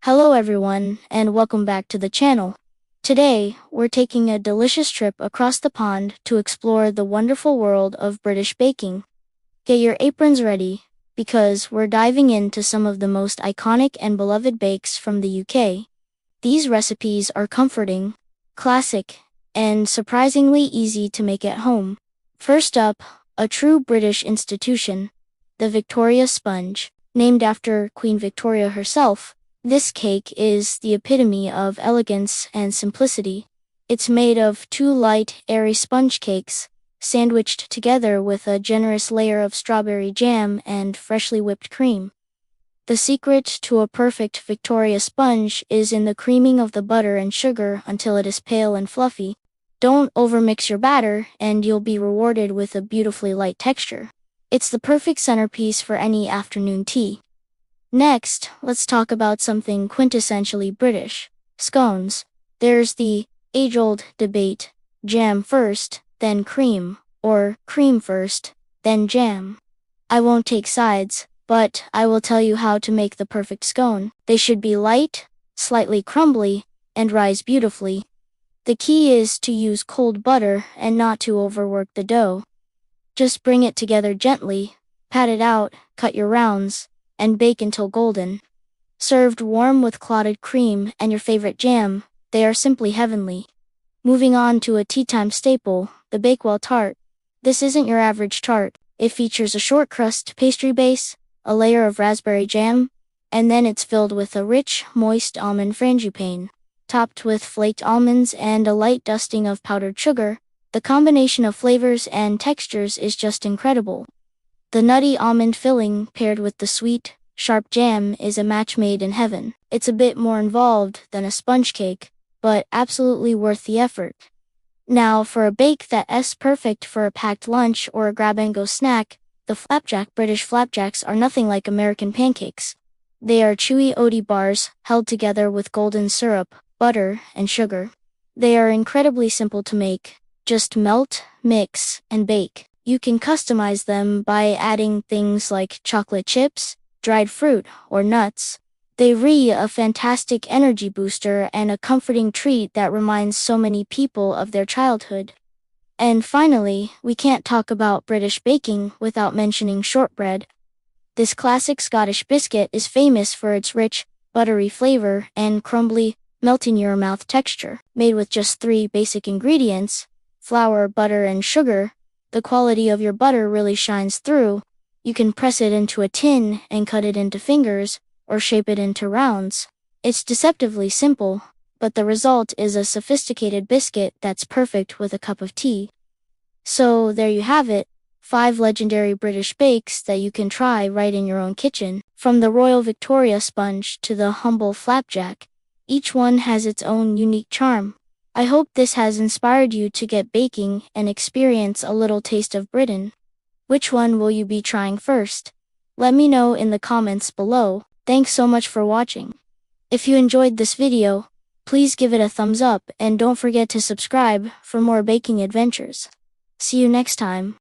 Hello everyone, and welcome back to the channel. Today, we're taking a delicious trip across the pond to explore the wonderful world of British baking. Get your aprons ready, because we're diving into some of the most iconic and beloved bakes from the UK. These recipes are comforting, classic, and surprisingly easy to make at home. First up, a true British institution, the Victoria Sponge. Named after Queen Victoria herself, this cake is the epitome of elegance and simplicity. It's made of two light, airy sponge cakes, sandwiched together with a generous layer of strawberry jam and freshly whipped cream. The secret to a perfect Victoria sponge is in the creaming of the butter and sugar until it is pale and fluffy. Don't overmix your batter, and you'll be rewarded with a beautifully light texture. It's the perfect centerpiece for any afternoon tea. Next, let's talk about something quintessentially British: scones. There's the age-old debate: jam first, then cream, or cream first, then jam. I won't take sides, but I will tell you how to make the perfect scone. They should be light, slightly crumbly, and rise beautifully. The key is to use cold butter and not to overwork the dough. Just bring it together gently, pat it out, cut your rounds, and bake until golden. Served warm with clotted cream and your favorite jam, they are simply heavenly. Moving on to a tea-time staple, the Bakewell tart. This isn't your average tart. It features a short crust pastry base, a layer of raspberry jam, and then it's filled with a rich, moist almond frangipane. Topped with flaked almonds and a light dusting of powdered sugar, the combination of flavors and textures is just incredible. The nutty almond filling paired with the sweet, sharp jam is a match made in heaven. It's a bit more involved than a sponge cake, but absolutely worth the effort. Now, for a bake that's perfect for a packed lunch or a grab-and-go snack, the flapjack. British flapjacks are nothing like American pancakes. They are chewy oaty bars held together with golden syrup, butter, and sugar. They are incredibly simple to make. Just melt, mix, and bake. You can customize them by adding things like chocolate chips, dried fruit, or nuts. They're a fantastic energy booster and a comforting treat that reminds so many people of their childhood. And finally, we can't talk about British baking without mentioning shortbread. This classic Scottish biscuit is famous for its rich, buttery flavor and crumbly, melt-in-your-mouth texture. Made with just 3 basic ingredients: flour, butter, and sugar, the quality of your butter really shines through. You can press it into a tin and cut it into fingers, or shape it into rounds. It's deceptively simple, but the result is a sophisticated biscuit that's perfect with a cup of tea. So there you have it, 5 legendary British bakes that you can try right in your own kitchen. From the Royal Victoria sponge to the humble flapjack, each one has its own unique charm. I hope this has inspired you to get baking and experience a little taste of Britain. Which one will you be trying first? Let me know in the comments below. Thanks so much for watching. If you enjoyed this video, please give it a thumbs up and don't forget to subscribe for more baking adventures. See you next time.